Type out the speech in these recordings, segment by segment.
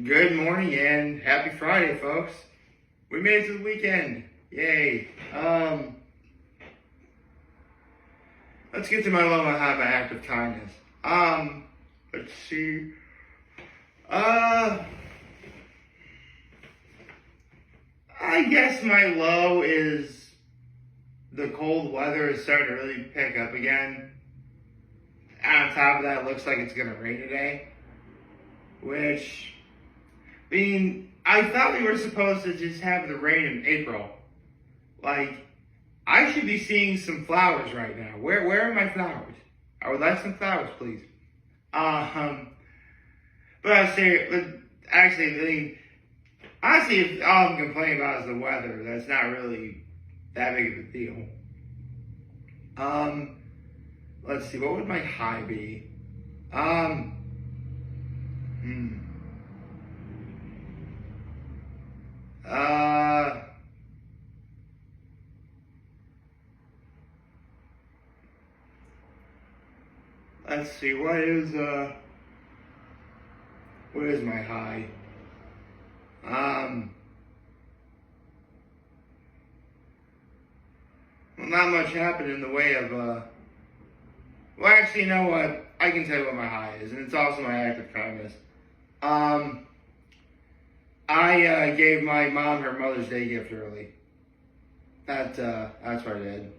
Good morning and happy Friday, folks. We made it to the weekend. Yay. Let's get to my low, my high, my act of kindness. Let's see. I guess my low is the cold weather is starting to really pick up again. On top of that, it looks like it's going to rain today. Which, I thought we were supposed to just have the rain in April. Like, I should be seeing some flowers right now. Where are my flowers? I would like some flowers, please. But I say, actually, honestly, if all I'm complaining about is the weather, that's not really that big of a deal. Let's see, what would my high be? Let's see, what is my high? Well, not much happened in the way of, well, actually, you know what? I can tell you what my high is, and it's also my act of kindness. I gave my mom her Mother's Day gift early. That's what I did.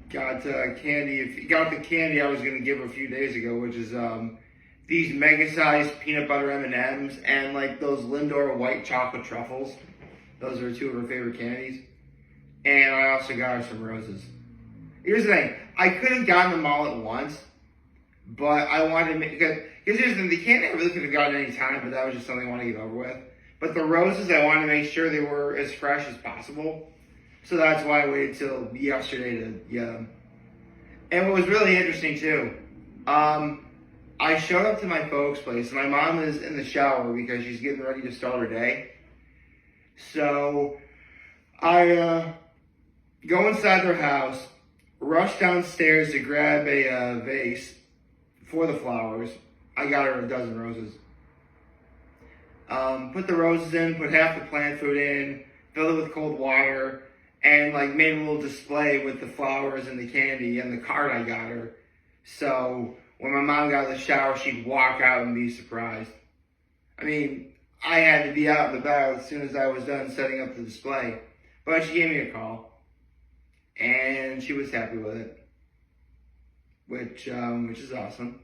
Got candy. Got the candy I was gonna give a few days ago, which is these mega-sized peanut butter M&Ms and like those Lindor white chocolate truffles. Those are two of her favorite candies. And I also got her some roses. Here's the thing: I could have gotten them all at once, but I wanted to make because here's the thing: the candy I really could have gotten any time, but that was just something I wanted to get over with. But the roses, I wanted to make sure they were as fresh as possible. So that's why I waited till yesterday to get them. And what was really interesting too, I showed up to my folks' place. My mom is in the shower because she's getting ready to start her day. So I go inside their house, rush downstairs to grab a vase for the flowers. I got her a dozen roses. Put the roses in, put half the plant food in, filled it with cold water, and like made a little display with the flowers and the candy and the card I got her. So when my mom got out of the shower, she'd walk out and be surprised. I had to be out and about as soon as I was done setting up the display. But she gave me a call, and she was happy with it, which is awesome.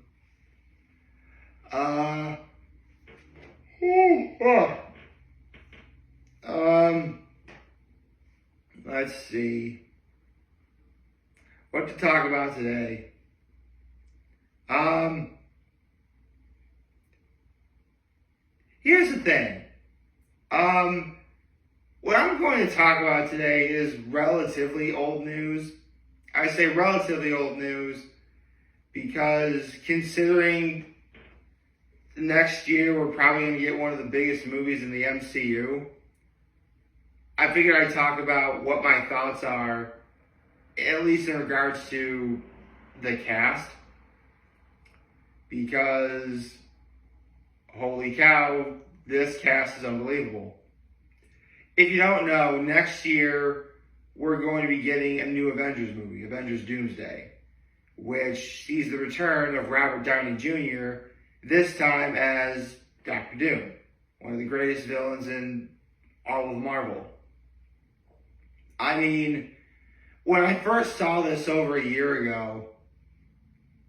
Let's see what to talk about today. Here's the thing. What I'm going to talk about today is relatively old news. I say relatively old news because considering next year we're probably going to get one of the biggest movies in the MCU, I figured I'd talk about what my thoughts are, at least in regards to the cast, because holy cow, this cast is unbelievable. If you don't know, next year we're going to be getting a new Avengers movie, Avengers Doomsday, which sees the return of Robert Downey Jr., this time as Dr. Doom, one of the greatest villains in all of Marvel. When I first saw this over a year ago,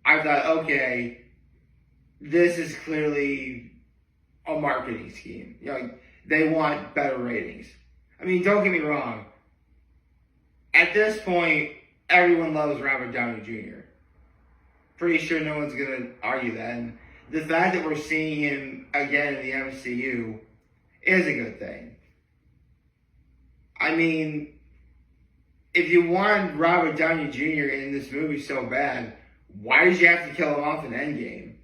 I thought, okay, this is clearly a marketing scheme. They want better ratings. Don't get me wrong. At this point, everyone loves Robert Downey Jr. Pretty sure no one's going to argue that. And the fact that we're seeing him again in the MCU is a good thing. If you wanted Robert Downey Jr. in this movie so bad, why did you have to kill him off in Endgame?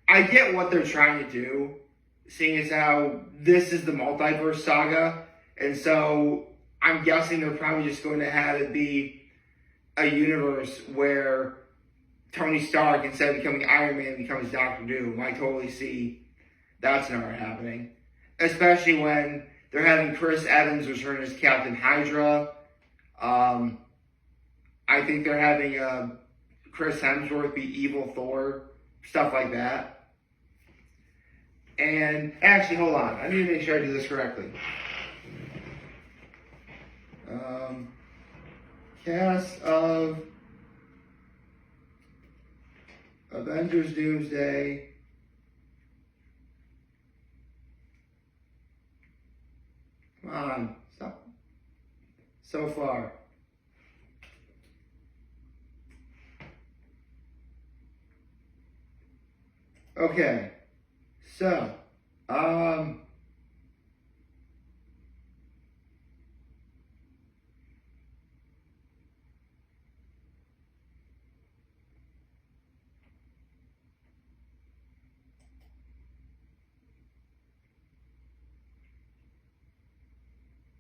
I get what they're trying to do, seeing as how this is the multiverse saga, and so I'm guessing they're probably just going to have it be a universe where Tony Stark, instead of becoming Iron Man, becomes Doctor Doom. I totally see that scenario happening. Especially when they're having Chris Evans return as Captain Hydra. I think they're having Chris Hemsworth be Evil Thor. Stuff like that. And actually, hold on. I need to make sure I do this correctly. Cast of Avengers Doomsday. Come on, stop. So far. Okay, so,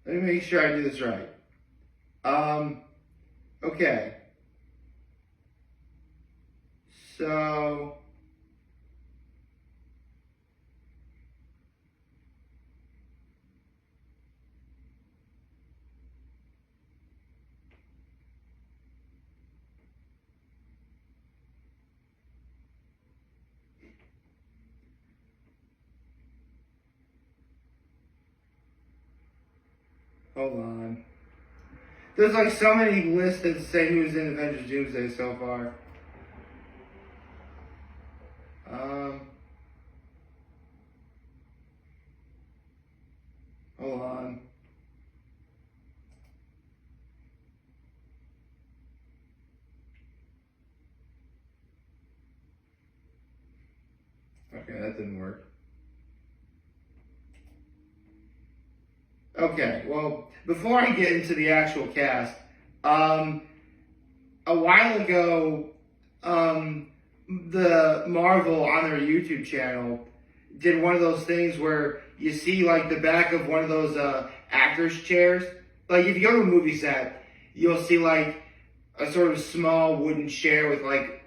let me make sure I do this right. Okay. So, hold on. There's like so many lists that say who's in Avengers Doomsday so far. Hold on. Okay, that didn't work. Okay, well, before I get into the actual cast, a while ago, the Marvel on their YouTube channel did one of those things where you see like the back of one of those actors' chairs. Like if you go to a movie set, you'll see like a sort of small wooden chair with like,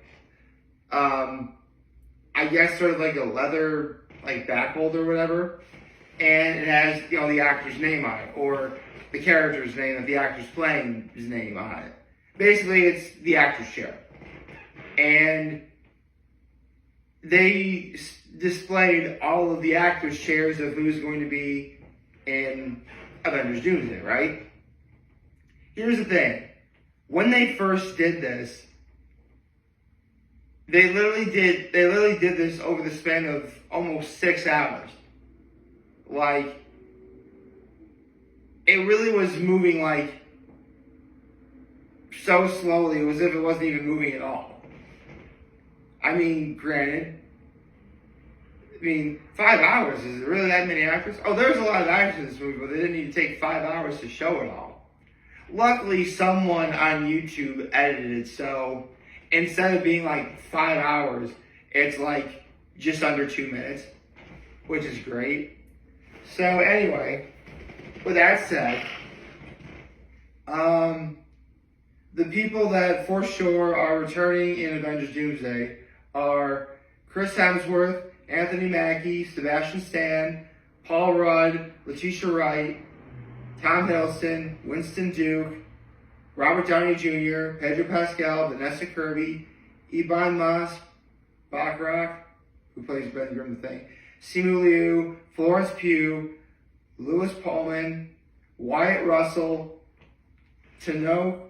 I guess sort of like a leather like back holder or whatever. And it has, you know, the actor's name on it, or the character's name that the actor's playing his name on it. Basically, it's the actor's chair. And they displayed all of the actors' chairs of who's going to be in Avengers Doomsday, right? Here's the thing. When they first did this, they literally did this over the span of almost 6 hours. Like, it really was moving like so slowly, it was as if it wasn't even moving at all. I mean, granted, 5 hours, is it really that many actors? Oh, there's a lot of actors in this movie, but they didn't need to take 5 hours to show it all. Luckily, someone on YouTube edited it, so instead of being like 5 hours, it's like just under 2 minutes, which is great. So anyway, with that said, the people that for sure are returning in Avengers Doomsday are Chris Hemsworth, Anthony Mackie, Sebastian Stan, Paul Rudd, Letitia Wright, Tom Hiddleston, Winston Duke, Robert Downey Jr., Pedro Pascal, Vanessa Kirby, Ebon Moss-Bachrach, who plays Ben Grimm the Thing, Simu Liu, Florence Pugh, Louis Pullman, Wyatt Russell, Tanoh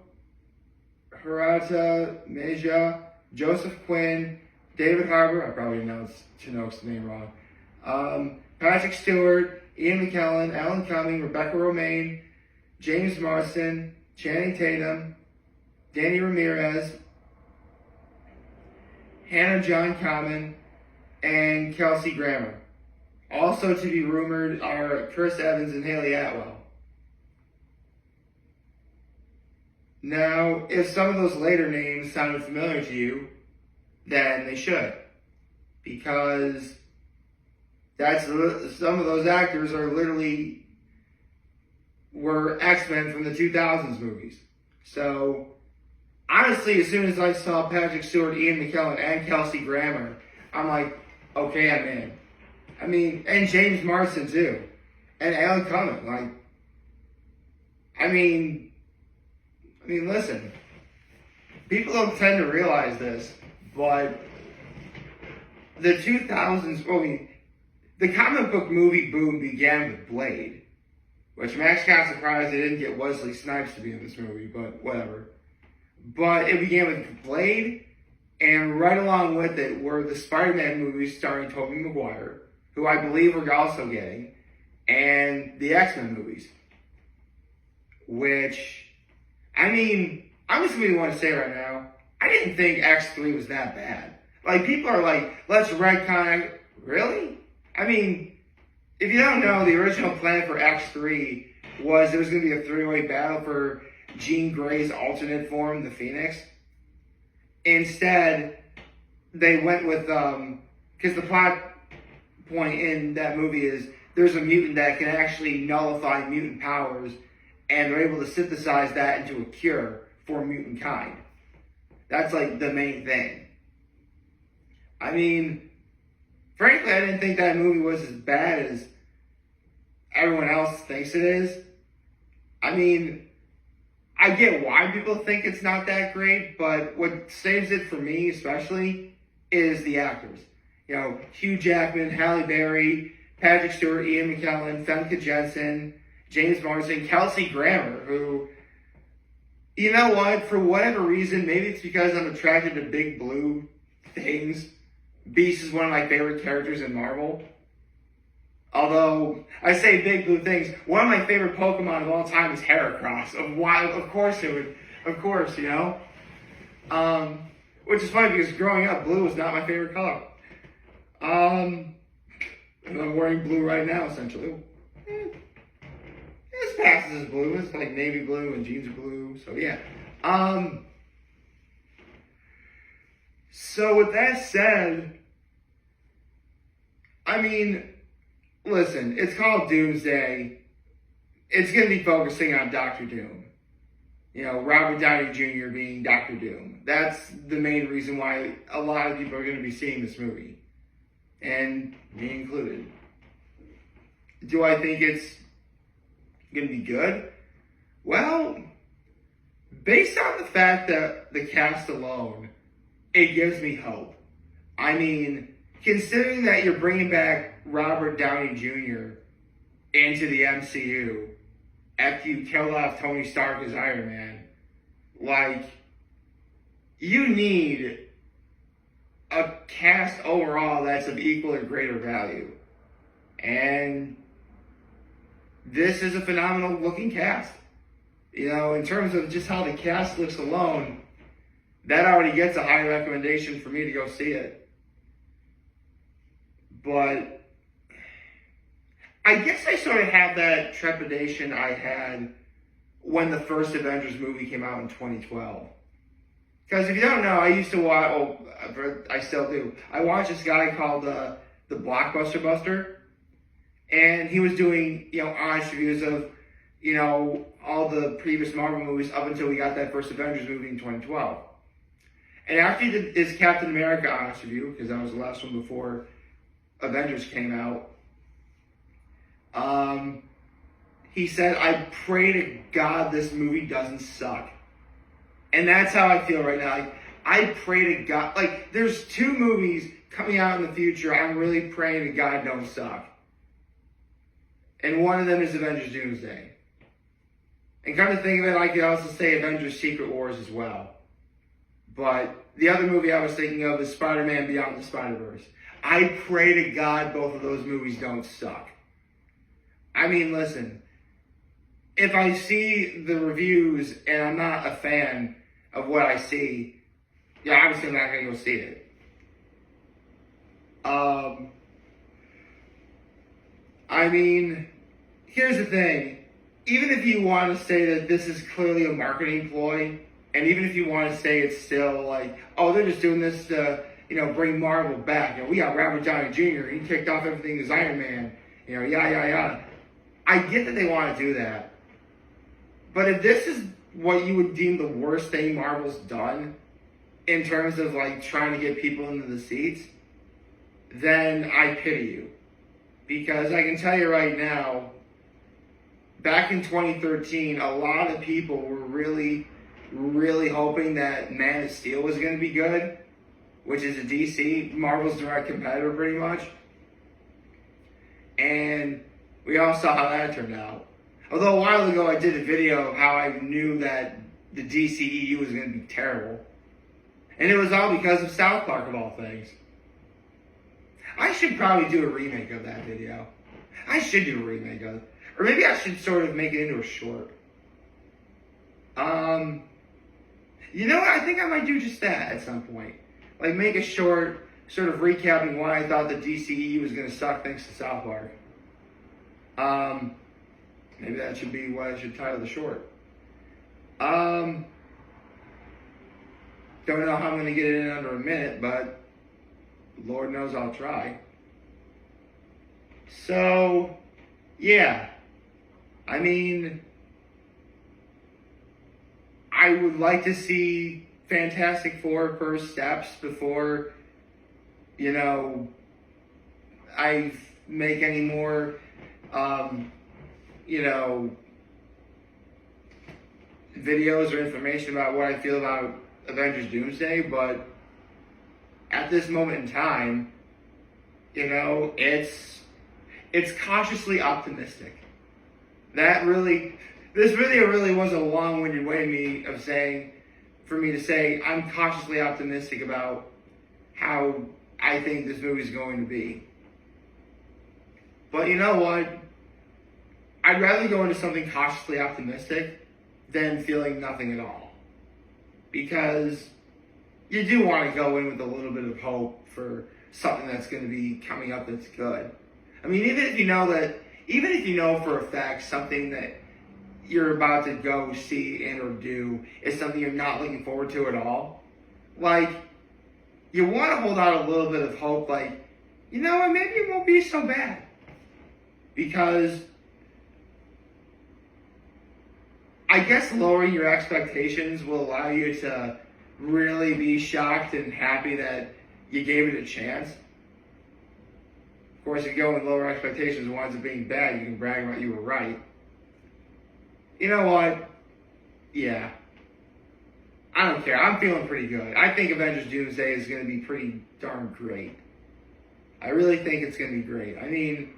Hirata Meja, Joseph Quinn, David Harbour, I probably announced Tanoh's name wrong, Patrick Stewart, Ian McKellen, Alan Cumming, Rebecca Romaine, James Marsden, Channing Tatum, Danny Ramirez, Hannah John Kamen, and Kelsey Grammer. Also to be rumored are Chris Evans and Haley Atwell. Now, if some of those later names sounded familiar to you, then they should. Because some of those actors were X-Men from the 2000s movies. So, honestly, as soon as I saw Patrick Stewart, Ian McKellen, and Kelsey Grammer, I'm like, okay, I'm in. I mean, and James Marsden too, and Alan Cumming. Like, I mean, listen, people don't tend to realize this, but the 2000s, the comic book movie boom began with Blade, which I'm actually kind of surprised they didn't get Wesley Snipes to be in this movie, but whatever. But it began with Blade, and right along with it were the Spider-Man movies starring Tobey Maguire, who I believe we're also getting, and the X-Men movies. Which, I mean, I'm just going to want to say right now, I didn't think X3 was that bad. Like, people are like, let's retcon it. Really? I mean, if you don't know, the original plan for X3 was there was going to be a three-way battle for Jean Grey's alternate form, the Phoenix. Instead, they went with, because the plot point in that movie is there's a mutant that can actually nullify mutant powers, and they're able to synthesize that into a cure for mutant kind. That's like the main thing. I mean, frankly, I didn't think that movie was as bad as everyone else thinks it is. I mean, I get why people think it's not that great, but what saves it for me especially is the actors. You know, Hugh Jackman, Halle Berry, Patrick Stewart, Ian McKellen, Famke Jensen, James Marsden, Kelsey Grammer, who, you know what, for whatever reason, maybe it's because I'm attracted to big blue things. Beast is one of my favorite characters in Marvel. Although, I say big blue things, one of my favorite Pokemon of all time is Heracross. Of course it would, of course, you know. Which is funny because growing up, blue was not my favorite color. And I'm wearing blue right now, essentially. This passes as blue. It's like navy blue and jeans are blue. So yeah. So with that said, I mean, listen, it's called Doomsday. It's going to be focusing on Doctor Doom. You know, Robert Downey Jr. being Doctor Doom. That's the main reason why a lot of people are going to be seeing this movie. And me included. Do I think it's going to be good? Well, based on the fact that the cast alone, it gives me hope. I mean, considering that you're bringing back Robert Downey Jr. into the MCU after you killed off Tony Stark as Iron Man, like, you need a cast overall that's of equal or greater value. And this is a phenomenal looking cast. You know, in terms of just how the cast looks alone, that already gets a high recommendation for me to go see it. But I guess I sort of have that trepidation I had when the first Avengers movie came out in 2012. Because if you don't know, I used to watch, I still do. I watched this guy called the Blockbuster Buster. And he was doing, you know, honest reviews of, you know, all the previous Marvel movies up until we got that first Avengers movie in 2012. And after he did his Captain America honest review, because that was the last one before Avengers came out, he said, I pray to God this movie doesn't suck. And that's how I feel right now. Like, I pray to God, like, there's two movies coming out in the future I'm really praying to God don't suck. And one of them is Avengers Doomsday. And come to think of it, I could also say Avengers Secret Wars as well. But the other movie I was thinking of is Spider-Man Beyond the Spider-Verse. I pray to God both of those movies don't suck. I mean, listen, if I see the reviews and I'm not a fan of what I see, yeah, obviously I'm not going to go see it. I mean, here's the thing. Even if you want to say that this is clearly a marketing ploy, and even if you want to say it's still like, oh, they're just doing this to, you know, bring Marvel back. You know, we got Robert Downey Jr. He kicked off everything as Iron Man. You know, yada, yada, yada. I get that they want to do that. But if this is what you would deem the worst thing Marvel's done in terms of like trying to get people into the seats, then I pity you. Because I can tell you right now, back in 2013, a lot of people were really, really hoping that Man of Steel was going to be good, which is a DC, Marvel's direct competitor pretty much. And we all saw how that turned out. Although a while ago I did a video of how I knew that the DCEU was going to be terrible. And it was all because of South Park of all things. I should probably do a remake of that video. I should do a remake of it. Or maybe I should sort of make it into a short. You know what? I think I might do just that at some point. Like make a short sort of recapping why I thought the DCEU was going to suck thanks to South Park. Maybe that should be what I should title the short. Don't know how I'm going to get it in under a minute, but Lord knows I'll try. So, yeah. I mean, I would like to see Fantastic Four first steps before, you know, I make any more, you know, videos or information about what I feel about Avengers Doomsday, but at this moment in time, you know, it's cautiously optimistic. This video really was a long-winded way for me to say I'm cautiously optimistic about how I think this movie is going to be. But you know what? I'd rather go into something cautiously optimistic than feeling nothing at all. Because you do want to go in with a little bit of hope for something that's going to be coming up that's good. I mean, even if you know for a fact something that you're about to go see and or do is something you're not looking forward to at all, like, you want to hold out a little bit of hope, like, you know what, maybe it won't be so bad. Because I guess lowering your expectations will allow you to really be shocked and happy that you gave it a chance. Of course, if you go with lower expectations and winds up being bad, you can brag about you were right. You know what? Yeah. I don't care. I'm feeling pretty good. I think Avengers Doomsday is going to be pretty darn great. I really think it's going to be great. I mean,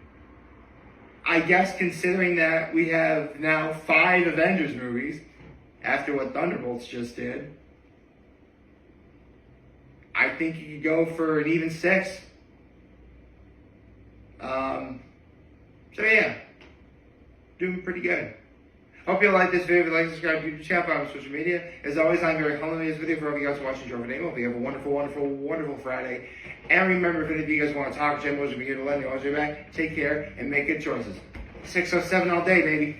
I guess considering that we have now 5 Avengers movies after what Thunderbolts just did, I think you could go for an even 6. So yeah, doing pretty good. Hope you like this video. If you like, subscribe to the YouTube channel, follow me on social media. As always, I'm very humble in this video for all of you guys watching. Joe Name. Hope you have a wonderful, wonderful, wonderful Friday. And remember, if any of you guys want to talk, Jim will be here to let me always be back. Take care and make good choices. 607 all day, baby.